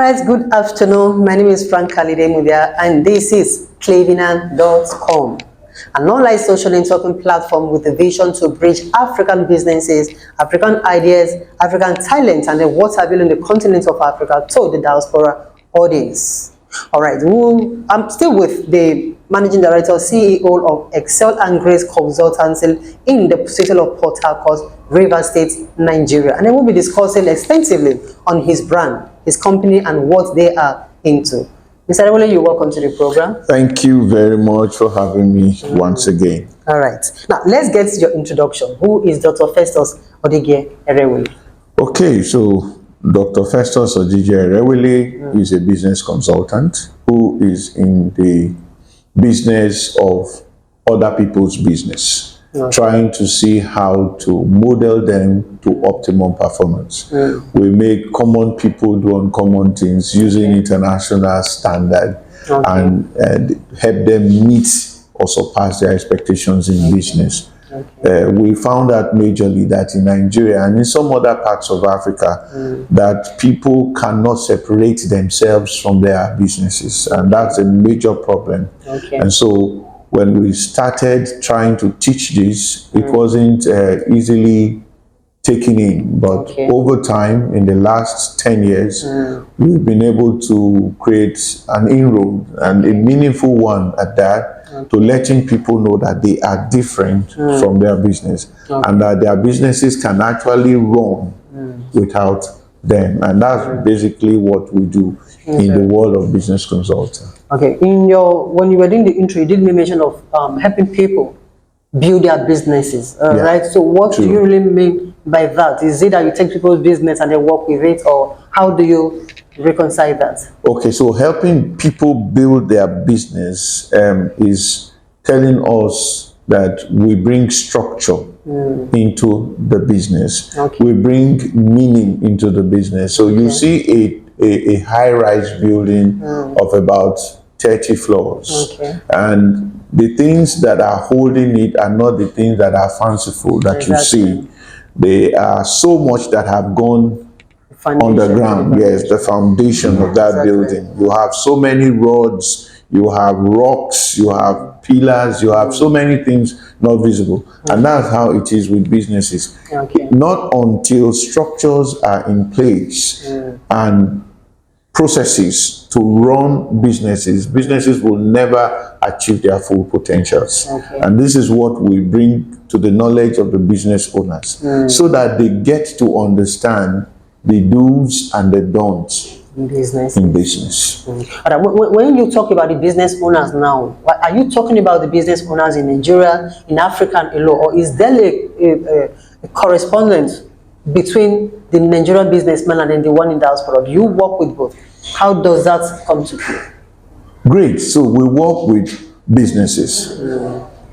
Guys, good afternoon. My name is Frank Kalidemudia, and this is Clavinan.com, an online social networking platform with a vision to bridge African businesses, African ideas, African talent, and the water bill in the continent of Africa to the diaspora audience. All right, I'm still with the Managing Director, CEO of Excel and Grace Consultancy in the city of Port Harcourt, Rivers State, Nigeria. And then we'll be discussing extensively on his brand, his company, and what they are into. Mr. Erewele, you're welcome to the program. Thank you very much for having me once again. All right. Now, let's get to your introduction. Who is Dr. Festus Odigie Erewele? Okay, so Dr. Festus Odigie Erewele is a business consultant who is in the business of other people's business, trying to see how to model them to optimum performance. We make common people do uncommon things using international standard and help them meet or surpass their expectations in business. We found out majorly that in Nigeria and in some other parts of Africa that people cannot separate themselves from their businesses, and that's a major problem. And so when we started trying to teach this, it wasn't easily taken in, but over time, in the last 10 years, we've been able to create an inroad, and a meaningful one at that, to letting people know that they are different from their business, and that their businesses can actually run without them. And that's basically what we do in the world of business consulting. Okay, when you were doing the intro, you did mention of helping people build their businesses, right? So what do you really mean by that? Is it that you take people's business and they work with it, or how do you reconcile that? Okay, so helping people build their business is telling us that we bring structure into the business. We bring meaning into the business. So you see a high-rise building of about 30 floors, and the things that are holding it are not the things that are fanciful that you see. They are so much that have gone underground. Yes, the foundation of that building. You have so many rods, you have rocks, you have pillars, you have so many things not visible. And that's how it is with businesses. Not until structures are in place and processes to run businesses will never achieve their full potentials. And this is what we bring to the knowledge of the business owners, so that they get to understand the do's and the don'ts in business. When you talk about the business owners now, are you talking about the business owners in Nigeria, in Africa alone, or is there a correspondence between the Nigerian businessman and then the one in diaspora? Do you work with both? How does that come to play? Great. So we work with businesses,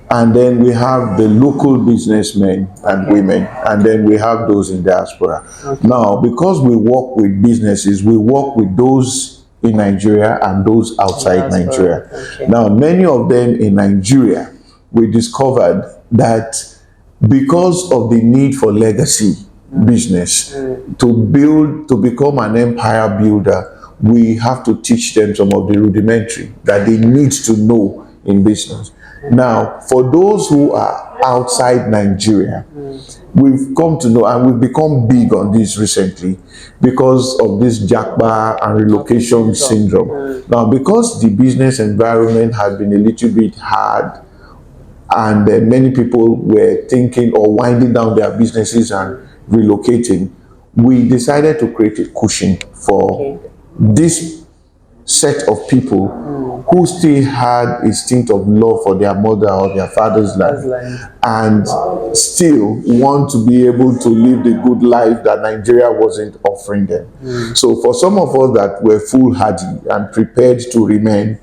and then we have the local businessmen and women, and then we have those in diaspora. Now, because we work with businesses, we work with those in Nigeria and those outside Nigeria. Now, many of them in Nigeria, we discovered that because of the need for legacy business, to become an empire builder, we have to teach them some of the rudimentary that they need to know in business. Now, for those who are outside Nigeria, we've come to know, and we've become big on this recently because of this Japa and relocation syndrome. Now, because the business environment has been a little bit hard, and many people were thinking or winding down their businesses and relocating, we decided to create a cushion for this set of people who still had instinct of love for their mother or their father's land, and still want to be able to live the good life that Nigeria wasn't offering them. So for some of us that were foolhardy and prepared to remain,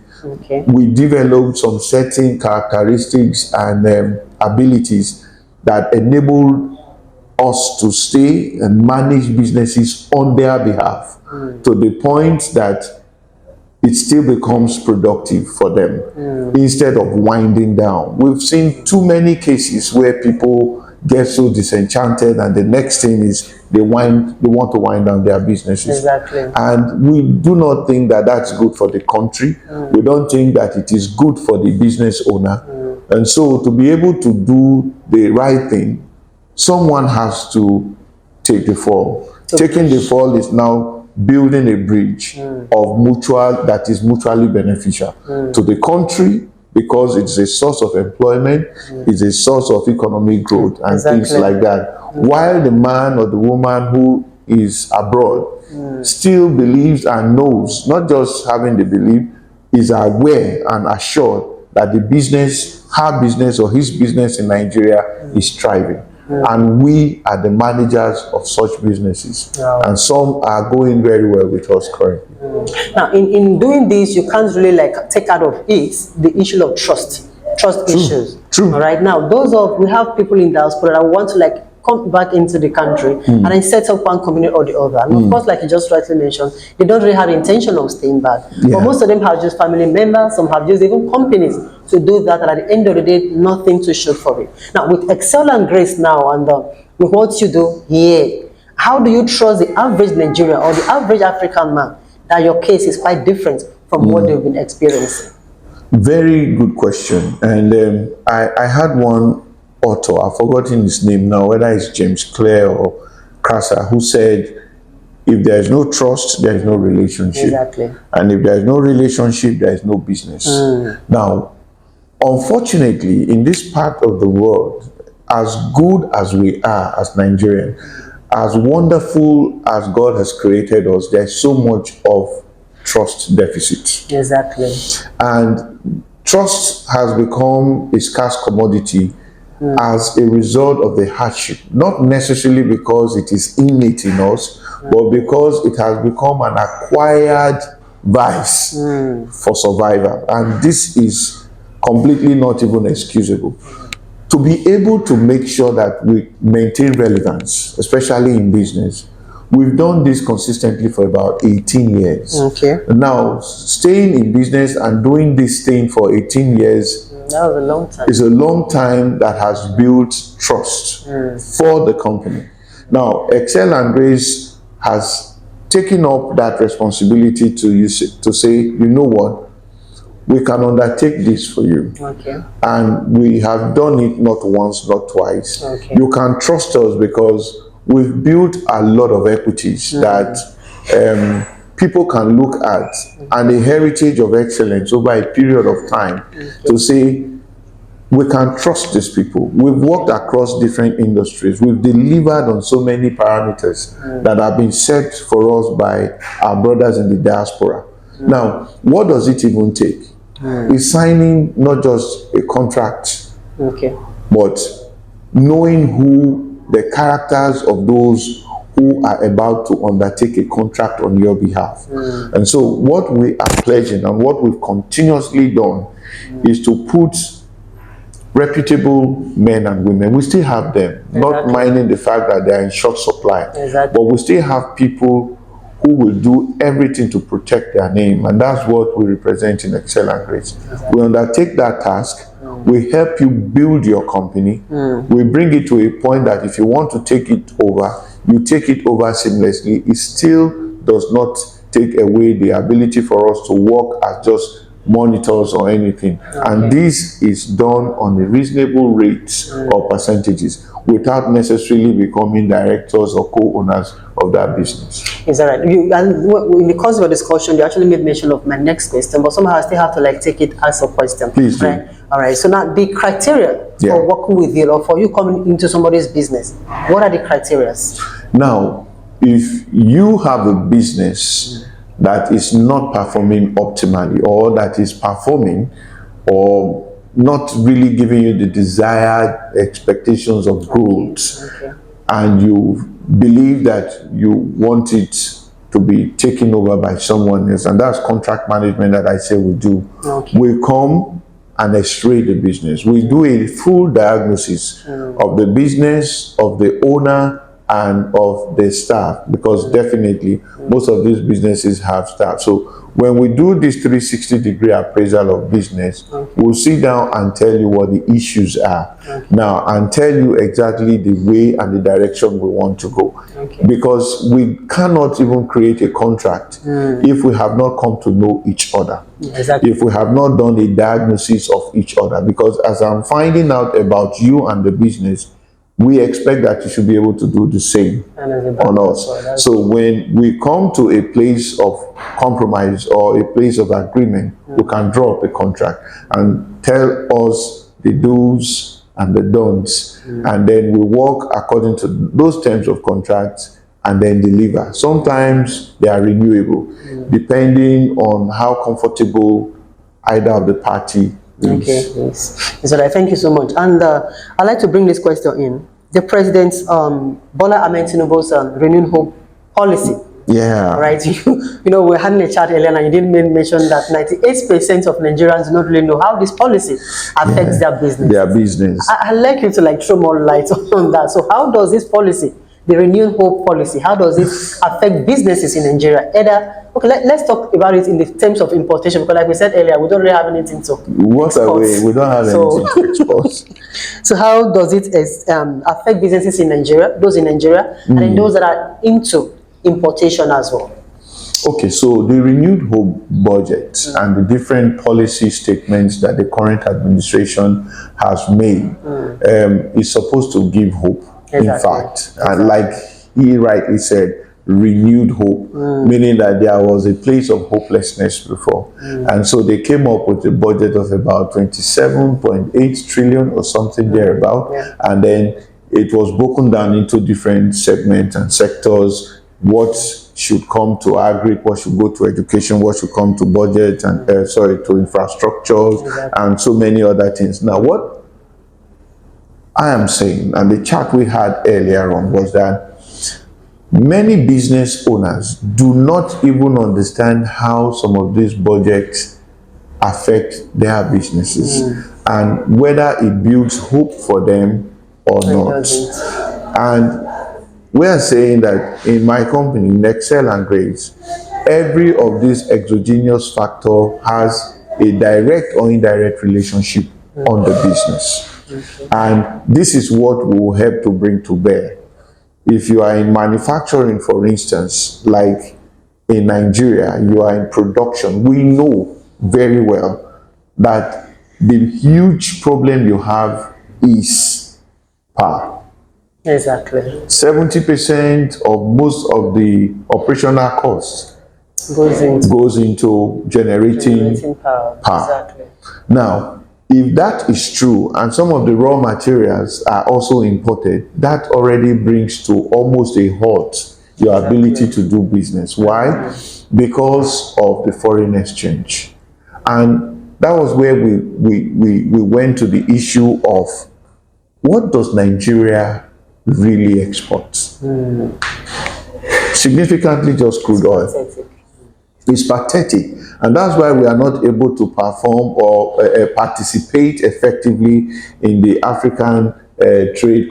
we developed some certain characteristics and abilities that enabled us to stay and manage businesses on their behalf, to the point that it still becomes productive for them instead of winding down. We've seen too many cases where people get so disenchanted, and the next thing is they want to wind down their businesses. Exactly. And we do not think that that's good for the country. We don't think that it is good for the business owner. And so to be able to do the right thing, someone has to take the fall. Taking the fall is now building a bridge that is mutually beneficial to the country, because it's a source of employment, it's a source of economic growth and things like that. While the man or the woman who is abroad still believes and knows, not just having the belief, is aware and assured that the business, her business or his business in Nigeria is thriving. And we are the managers of such businesses. And some are going very well with us currently. Now, in doing this, you can't really like take out of it the issue of trust issues. True. All right. Now, we have people in diaspora that want to like come back into the country and then set up one community or the other. And of course, like you just rightly mentioned, they don't really have the intention of staying back. But most of them have just family members, some have just even companies to do that, and at the end of the day, nothing to show for it. Now, with Excel and Grace now, and with what you do here, how do you trust the average Nigerian or the average African man that your case is quite different from what they've been experiencing? Very good question. And I had one author, I've forgotten his name now, whether it's James Clear or Crasser, who said, if there is no trust, there is no relationship. Exactly. And if there is no relationship, there is no business. Now, unfortunately, in this part of the world, as good as we are as Nigerians, as wonderful as God has created us, there's so much of trust deficit. Exactly. And trust has become a scarce commodity as a result of the hardship, not necessarily because it is innate in us, but because it has become an acquired vice for survival. And this is completely not even excusable. To be able to make sure that we maintain relevance, especially in business, we've done this consistently for about 18 years. Okay. Now, staying in business and doing this thing for 18 years, that was a long time. It's a long time that has built trust for the company. Now, Excel and Grace has taken up that responsibility to say, you know what, we can undertake this for you. Okay. And we have done it not once, not twice. Okay. You can trust us because we've built a lot of equities that people can look at, and a heritage of excellence over a period of time to say, we can trust these people. We've worked across different industries. We've delivered on so many parameters that have been set for us by our brothers in the diaspora. Now, what does it even take? It's signing not just a contract, but knowing who the characters of those who are about to undertake a contract on your behalf. And so what we are pledging and what we've continuously done is to put reputable men and women. We still have them, not minding the fact that they are in short supply. But we still have people who will do everything to protect their name, and that's what we represent in Excel and Grace. We undertake that task. We help you build your company. We bring it to a point that if you want to take it over, you take it over seamlessly. It still does not take away the ability for us to work as just monitors or anything. And this is done on a reasonable rate or percentages without necessarily becoming directors or co-owners of that business. Is that right? And in the course of your discussion, you actually made mention of my next question, but somehow I still have to like take it as a question. Please do. Right? All right. So now the criteria for working with you or for you coming into somebody's business, what are the criteria? Now, if you have a business that is not performing optimally, or that is performing or not really giving you the desired expectations of growth, and you believe that you want it to be taken over by someone else, and that's contract management that I say we do. We come and x-ray the business. We do a full diagnosis of the business, of the owner, and of the staff, because definitely most of these businesses have staff. So when we do this 360-degree appraisal of business, we'll sit down and tell you what the issues are now, and tell you exactly the way and the direction we want to go. Because we cannot even create a contract if we have not come to know each other. If we have not done a diagnosis of each other. Because as I'm finding out about you and the business, we expect that you should be able to do the same on us. So when we come to a place of compromise or a place of agreement, we can draw up a contract and tell us the do's and the don'ts, and then we work according to those terms of contracts and then deliver. Sometimes they are renewable, depending on how comfortable either of the party. Okay, yes. So I thank you so much. And I'd like to bring this question in. The President's Bola Ahmed Tinubu's Renewed Hope policy. Yeah. Right. You know, we had a chat earlier and you did mention that 98% of Nigerians do not really know how this policy affects their business. I'd like you to like throw more light on that. So how does this policy, the Renewed Hope policy, how does it affect businesses in Nigeria? Okay, let's talk about it in the terms of importation, because like we said earlier, we don't really have anything to export. We don't have anything to export. So how does it affect businesses in Nigeria, those in Nigeria, and then those that are into importation as well? Okay, so the Renewed Hope budget and the different policy statements that the current administration has made is supposed to give hope. In fact, and like he rightly said, renewed hope, meaning that there was a place of hopelessness before. And so they came up with a budget of about 27.8 trillion or something thereabout. And then it was broken down into different segments and sectors. What should come to agri, what should go to education, what should come to budget, and to infrastructures, and so many other things. Now, what I am saying, and the chat we had earlier on, was that many business owners do not even understand how some of these budgets affect their businesses and whether it builds hope for them or not. And we are saying that in my company, in Excel and Grace, every of these exogenous factor has a direct or indirect relationship on the business. And this is what we will help to bring to bear. If you are in manufacturing, for instance, like in Nigeria, you are in production, we know very well that the huge problem you have is power. Exactly. 70% of most of the operational costs goes into generating power. Exactly. Now, if that is true, and some of the raw materials are also imported, that already brings to almost a halt your ability to do business. Why? Because of the foreign exchange. And that was where we went to the issue of what does Nigeria really export? Significantly just crude oil. It's pathetic, and that's why we are not able to perform or participate effectively in the African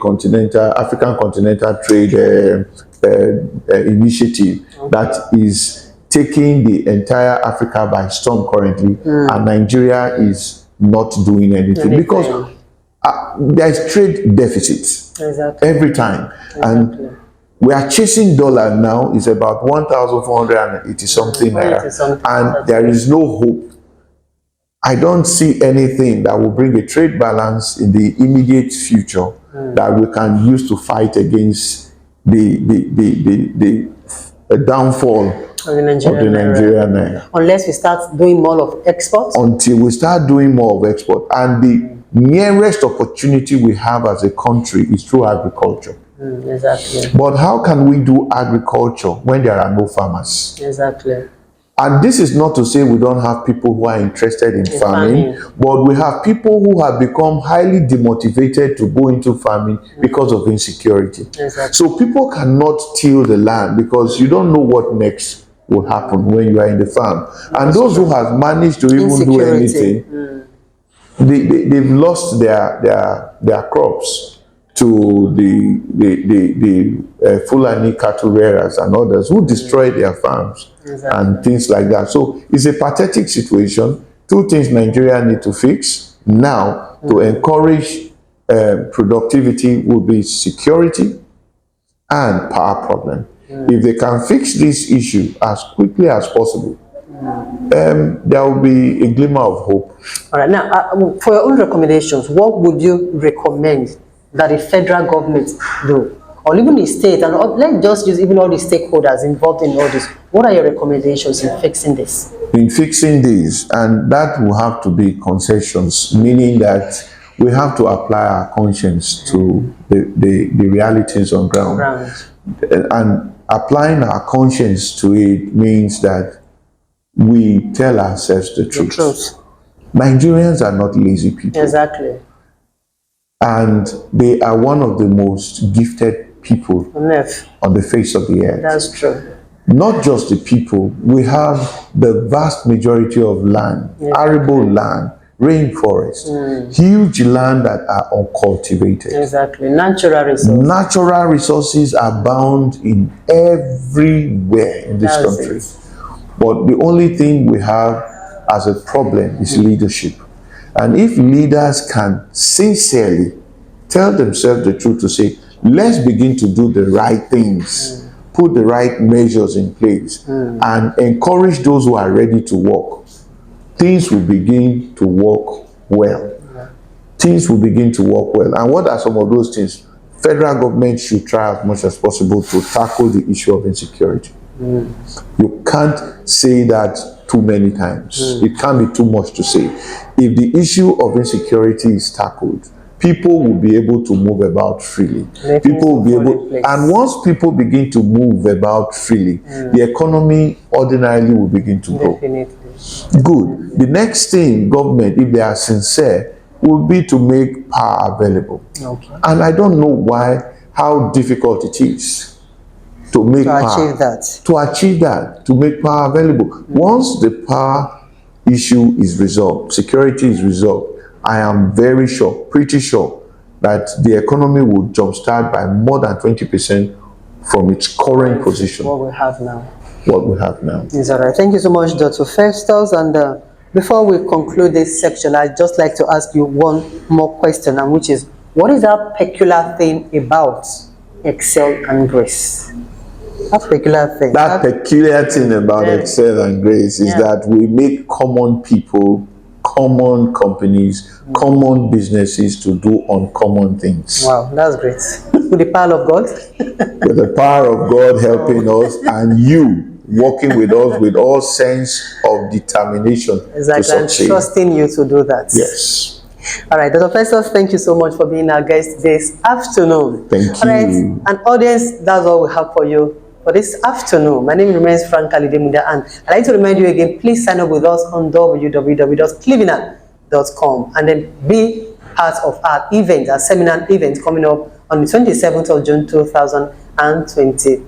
continental trade initiative that is taking the entire Africa by storm currently, and Nigeria is not doing anything because there is trade deficit every time. And we are chasing dollar now. It's about 1,480 something naira, and there is no hope. I don't see anything that will bring a trade balance in the immediate future that we can use to fight against the downfall of the Nigerian naira. Unless we start doing more of export. Until we start doing more of export, and the nearest opportunity we have as a country is through agriculture. Exactly. But how can we do agriculture when there are no farmers? Exactly. And this is not to say we don't have people who are interested in farming, but we have people who have become highly demotivated to go into farming because of insecurity. Exactly. So people cannot till the land because you don't know what next will happen when you are in the farm. And those who have managed to even do anything, they've lost their crops to the Fulani cattle rearers and others who destroy their farms and things like that. So it's a pathetic situation. Two things Nigeria need to fix now to encourage productivity would be security and power problem. If they can fix this issue as quickly as possible, there will be a glimmer of hope. All right. Now, for your own recommendations, what would you recommend that the federal government do? Or even the state, and let's just use even all the stakeholders involved in all this. What are your recommendations in fixing this? In fixing this, and that will have to be concessions, meaning that we have to apply our conscience to the realities on ground. And applying our conscience to it means that we tell ourselves the truth. Nigerians are not lazy people. Exactly. And they are one of the most gifted people on the face of the earth. That's true. Not just the people, we have the vast majority of land, arable land, rainforest, huge land that are uncultivated. Exactly. Natural resources. Natural resources are abound in everywhere in this country. But the only thing we have as a problem is leadership. And if leaders can sincerely tell themselves the truth to say, let's begin to do the right things, put the right measures in place, and encourage those who are ready to work, things will begin to work well. Things will begin to work well. And what are some of those things? Federal government should try as much as possible to tackle the issue of insecurity. You can't say that too many times. It can't be too much to say. If the issue of insecurity is tackled, people will be able to move about freely. People will be able, and once people begin to move about freely, the economy ordinarily will begin to grow. Good. The next thing, government, if they are sincere, will be to make power available. And I don't know how difficult it is to make power, to achieve that, to make power available. Once the power issue is resolved, security is resolved, I am very sure, pretty sure, that the economy will jumpstart by more than 20% from its current position. What we have now. What we have now. Is all right. Thank you so much, Dr. Festus. And before we conclude this section, I'd just like to ask you one more question, and which is, what is that peculiar thing about Excel and Grace? That peculiar thing. That peculiar thing about Excel and Grace is that we make common people, common companies, common businesses to do uncommon things. Wow, that's great. With the power of God. With the power of God helping us, and you working with us with all sense of determination to succeed. And trusting you to do that. Yes. All right, Dr. Festus, thank you so much for being our guest this afternoon. Thank you. All right, and audience, that's all we have for you for this afternoon. My name remains Frank Alidemuda, and I'd like to remind you again, please sign up with us on www.cleveland.com and then be part of our event, our seminar event coming up on the 27th of June 2020.